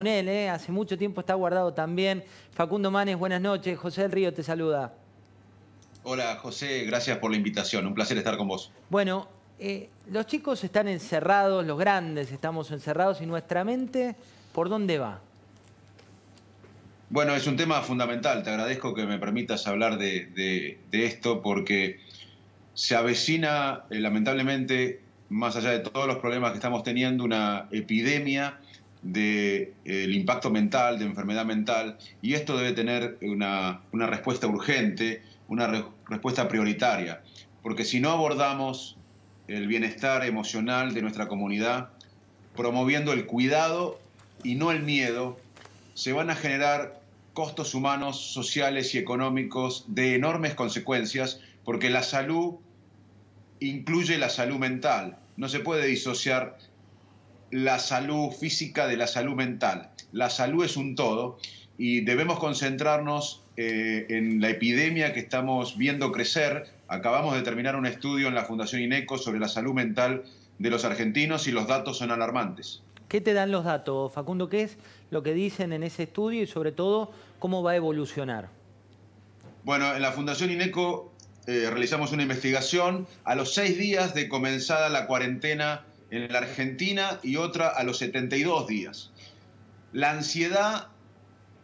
Con él, hace mucho tiempo está guardado también. Facundo Manes, buenas noches. José del Río te saluda. Hola José, gracias por la invitación, un placer estar con vos. Bueno, los chicos están encerrados, los grandes estamos encerrados y nuestra mente, ¿por dónde va? Bueno, es un tema fundamental, te agradezco que me permitas hablar de esto porque se avecina, lamentablemente, más allá de todos los problemas que estamos teniendo, una epidemia del impacto mental, de enfermedad mental, y esto debe tener una respuesta urgente, respuesta prioritaria, porque si no abordamos el bienestar emocional de nuestra comunidad, promoviendo el cuidado y no el miedo, se van a generar costos humanos, sociales y económicos de enormes consecuencias, porque la salud incluye la salud mental. No se puede disociar la salud física de la salud mental. La salud es un todo y debemos concentrarnos en la epidemia que estamos viendo crecer. Acabamos de terminar un estudio en la Fundación INECO sobre la salud mental de los argentinos y los datos son alarmantes. ¿Qué te dan los datos, Facundo? ¿Qué es lo que dicen en ese estudio y sobre todo cómo va a evolucionar? Bueno, en la Fundación INECO realizamos una investigación a los 6 días de comenzada la cuarentena en la Argentina y otra a los 72 días. La ansiedad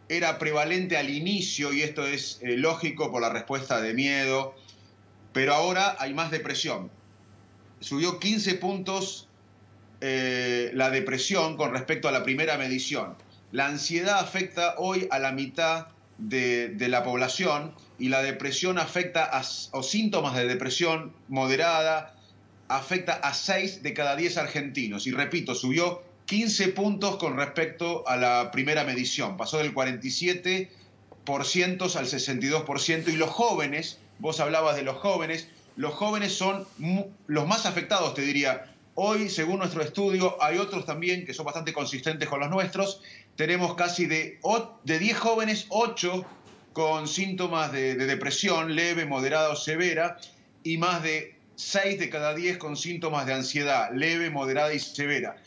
era prevalente al inicio y esto es lógico por la respuesta de miedo, pero ahora hay más depresión. Subió 15 puntos la depresión con respecto a la primera medición. La ansiedad afecta hoy a la mitad de la población y la depresión afecta o síntomas de depresión moderada afecta a 6 de cada 10 argentinos. Y repito, subió 15 puntos con respecto a la primera medición. Pasó del 47% al 62%. Y los jóvenes, vos hablabas de los jóvenes son los más afectados, te diría. Hoy, según nuestro estudio, hay otros también que son bastante consistentes con los nuestros. Tenemos casi de 10 jóvenes, 8 con síntomas de depresión leve, moderada o severa, y más de 6 de cada 10 con síntomas de ansiedad leve, moderada y severa.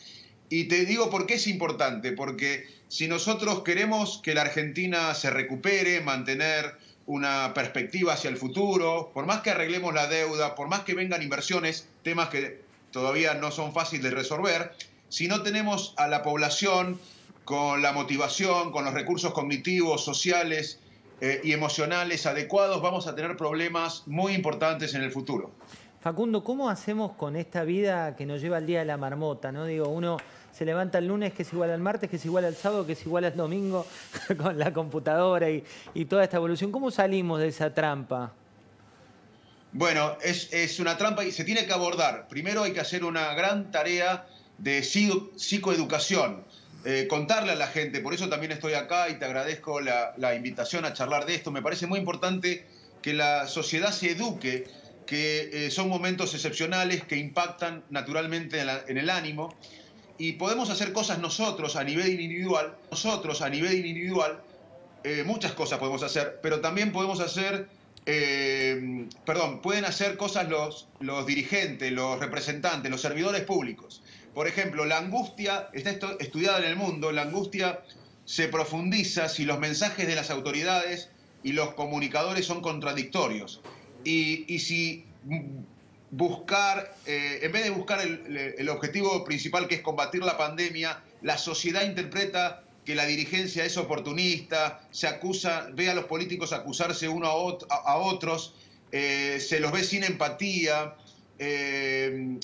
Y te digo por qué es importante, porque si nosotros queremos que la Argentina se recupere, mantener una perspectiva hacia el futuro, por más que arreglemos la deuda, por más que vengan inversiones, temas que todavía no son fáciles de resolver, si no tenemos a la población con la motivación, con los recursos cognitivos, sociales y emocionales adecuados, vamos a tener problemas muy importantes en el futuro. Facundo, ¿cómo hacemos con esta vida que nos lleva al día de la marmota, ¿no? Digo, uno se levanta el lunes que es igual al martes, que es igual al sábado, que es igual al domingo, con la computadora y toda esta evolución. ¿Cómo salimos de esa trampa? Bueno, es una trampa y se tiene que abordar. Primero hay que hacer una gran tarea de psicoeducación, contarle a la gente. Por eso también estoy acá y te agradezco la invitación a charlar de esto. Me parece muy importante que la sociedad se eduque, que son momentos excepcionales que impactan naturalmente en el ánimo y podemos hacer cosas nosotros a nivel individual, muchas cosas podemos hacer, pero también podemos hacer pueden hacer cosas los dirigentes, los representantes, los servidores públicos. Por ejemplo, la angustia está estudiada en el mundo, la angustia se profundiza si los mensajes de las autoridades y los comunicadores son contradictorios. Y si buscar, en vez de buscar el objetivo principal que es combatir la pandemia, la sociedad interpreta que la dirigencia es oportunista, ve a los políticos acusarse uno a otros, se los ve sin empatía,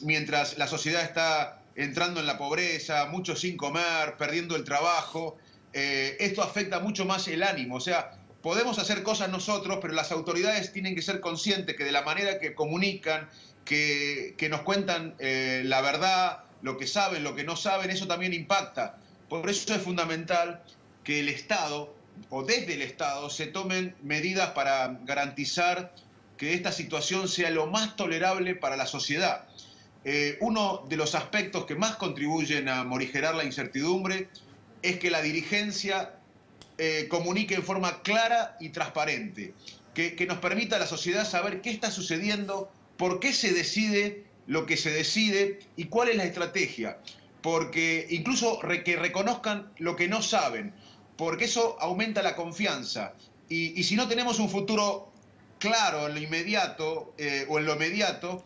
mientras la sociedad está entrando en la pobreza, muchos sin comer, perdiendo el trabajo. Esto afecta mucho más el ánimo. O sea, podemos hacer cosas nosotros, pero las autoridades tienen que ser conscientes que de la manera que comunican, que nos cuentan la verdad, lo que saben, lo que no saben, eso también impacta. Por eso es fundamental que el Estado, o desde el Estado, se tomen medidas para garantizar que esta situación sea lo más tolerable para la sociedad. Uno de los aspectos que más contribuyen a morigerar la incertidumbre es que la dirigencia comunique en forma clara y transparente, que nos permita a la sociedad saber qué está sucediendo, por qué se decide lo que se decide y cuál es la estrategia. porque incluso que reconozcan lo que no saben, porque eso aumenta la confianza. Y si no tenemos un futuro claro en lo inmediato o en lo inmediato,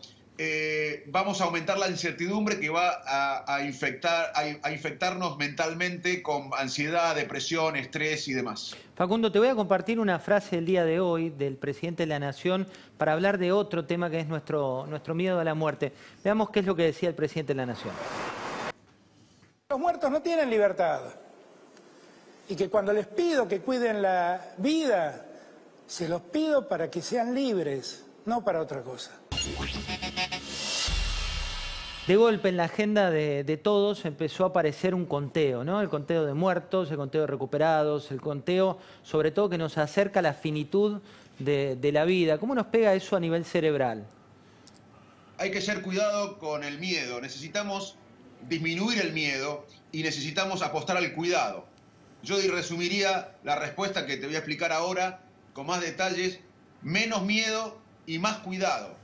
vamos a aumentar la incertidumbre que va a infectarnos mentalmente con ansiedad, depresión, estrés y demás. Facundo, te voy a compartir una frase del día de hoy del presidente de la Nación para hablar de otro tema que es nuestro miedo a la muerte. Veamos qué es lo que decía el presidente de la Nación. Los muertos no tienen libertad y que cuando les pido que cuiden la vida, se los pido para que sean libres, no para otra cosa. De golpe en la agenda de todos empezó a aparecer un conteo, ¿no? El conteo de muertos, el conteo de recuperados, el conteo sobre todo que nos acerca a la finitud de la vida. ¿Cómo nos pega eso a nivel cerebral? Hay que ser cuidado con el miedo. Necesitamos disminuir el miedo y necesitamos apostar al cuidado. Yo resumiría la respuesta que te voy a explicar ahora con más detalles: menos miedo y más cuidado.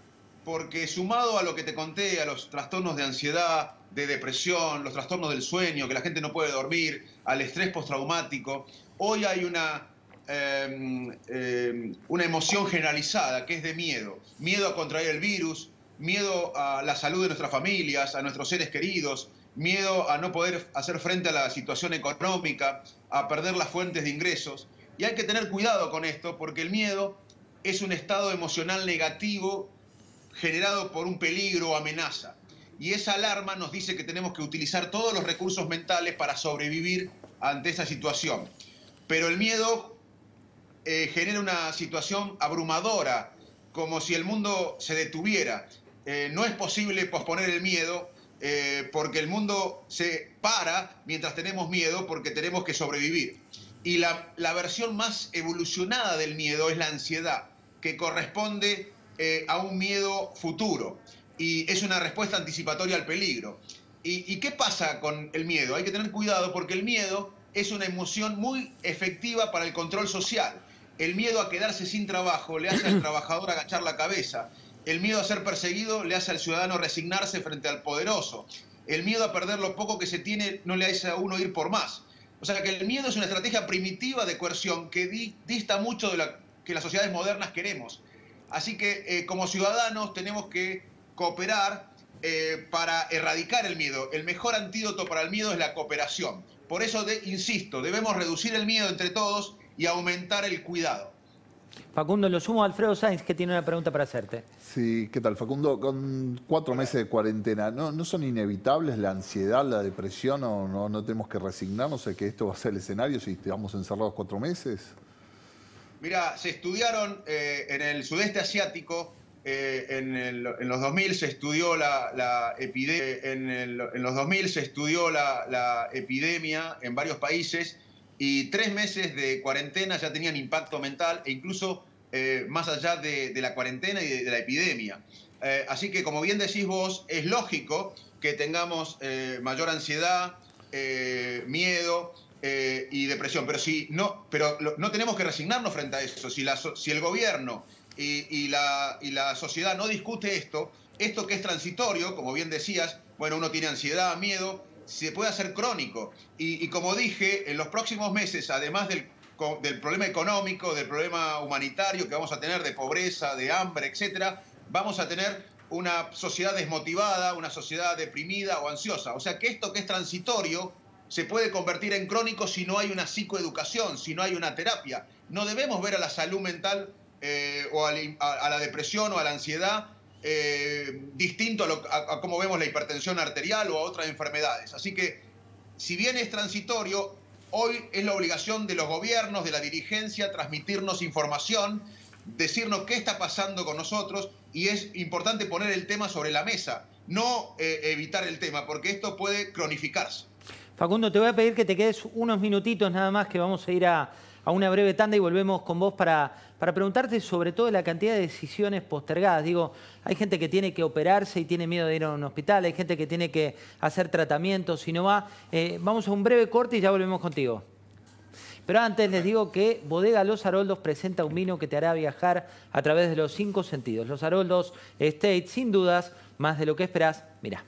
Porque sumado a lo que te conté, a los trastornos de ansiedad, de depresión, los trastornos del sueño, que la gente no puede dormir, al estrés postraumático, hoy hay una emoción generalizada que es de miedo. Miedo a contraer el virus, miedo a la salud de nuestras familias, a nuestros seres queridos, miedo a no poder hacer frente a la situación económica, a perder las fuentes de ingresos. Y hay que tener cuidado con esto porque el miedo es un estado emocional negativo generado por un peligro o amenaza. Y esa alarma nos dice que tenemos que utilizar todos los recursos mentales para sobrevivir ante esa situación. Pero el miedo genera una situación abrumadora, como si el mundo se detuviera. No es posible posponer el miedo porque el mundo se para mientras tenemos miedo, porque tenemos que sobrevivir. Y la versión más evolucionada del miedo es la ansiedad, que corresponde a un miedo futuro y es una respuesta anticipatoria al peligro. ¿Y qué pasa con el miedo? Hay que tener cuidado porque el miedo es una emoción muy efectiva para el control social. El miedo a quedarse sin trabajo le hace al trabajador agachar la cabeza. El miedo a ser perseguido le hace al ciudadano resignarse frente al poderoso. El miedo a perder lo poco que se tiene no le hace a uno ir por más. O sea que el miedo es una estrategia primitiva de coerción que dista mucho de que las sociedades modernas queremos. Así que como ciudadanos tenemos que cooperar para erradicar el miedo. El mejor antídoto para el miedo es la cooperación. Por eso, insisto, debemos reducir el miedo entre todos y aumentar el cuidado. Facundo, lo sumo a Alfredo Sainz, que tiene una pregunta para hacerte. Sí, ¿qué tal, Facundo? Con 4 meses de cuarentena, ¿no son inevitables la ansiedad, la depresión o no tenemos que resignarnos a que esto va a ser el escenario si estamos encerrados 4 meses? Mira, se estudiaron en el sudeste asiático, en los 2000 se estudió la epidemia, en los 2000 se estudió la epidemia en varios países y 3 meses de cuarentena ya tenían impacto mental e incluso más allá de la cuarentena y de la epidemia. Así que, como bien decís vos, es lógico que tengamos mayor ansiedad, miedo y depresión, pero no tenemos que resignarnos frente a eso. Si el gobierno y la sociedad no discute esto que es transitorio, como bien decías, bueno, uno tiene ansiedad, miedo, se puede hacer crónico. Y como dije, en los próximos meses, además del problema económico, del problema humanitario que vamos a tener, de pobreza, de hambre, etcétera, vamos a tener una sociedad desmotivada, una sociedad deprimida o ansiosa. O sea que esto que es transitorio se puede convertir en crónico si no hay una psicoeducación, si no hay una terapia. No debemos ver a la salud mental o a la depresión o a la ansiedad distinto a cómo vemos la hipertensión arterial o a otras enfermedades. Así que, si bien es transitorio, hoy es la obligación de los gobiernos, de la dirigencia, transmitirnos información, decirnos qué está pasando con nosotros, y es importante poner el tema sobre la mesa, no evitar el tema, porque esto puede cronificarse. Facundo, te voy a pedir que te quedes unos minutitos nada más, que vamos a ir a una breve tanda y volvemos con vos para preguntarte sobre todo la cantidad de decisiones postergadas. Digo, hay gente que tiene que operarse y tiene miedo de ir a un hospital, hay gente que tiene que hacer tratamientos y no va. Vamos a un breve corte y ya volvemos contigo. Pero antes les digo que Bodega Los Haroldos presenta un vino que te hará viajar a través de los 5 sentidos. Los Haroldos Estate, sin dudas, más de lo que esperás. Mirá.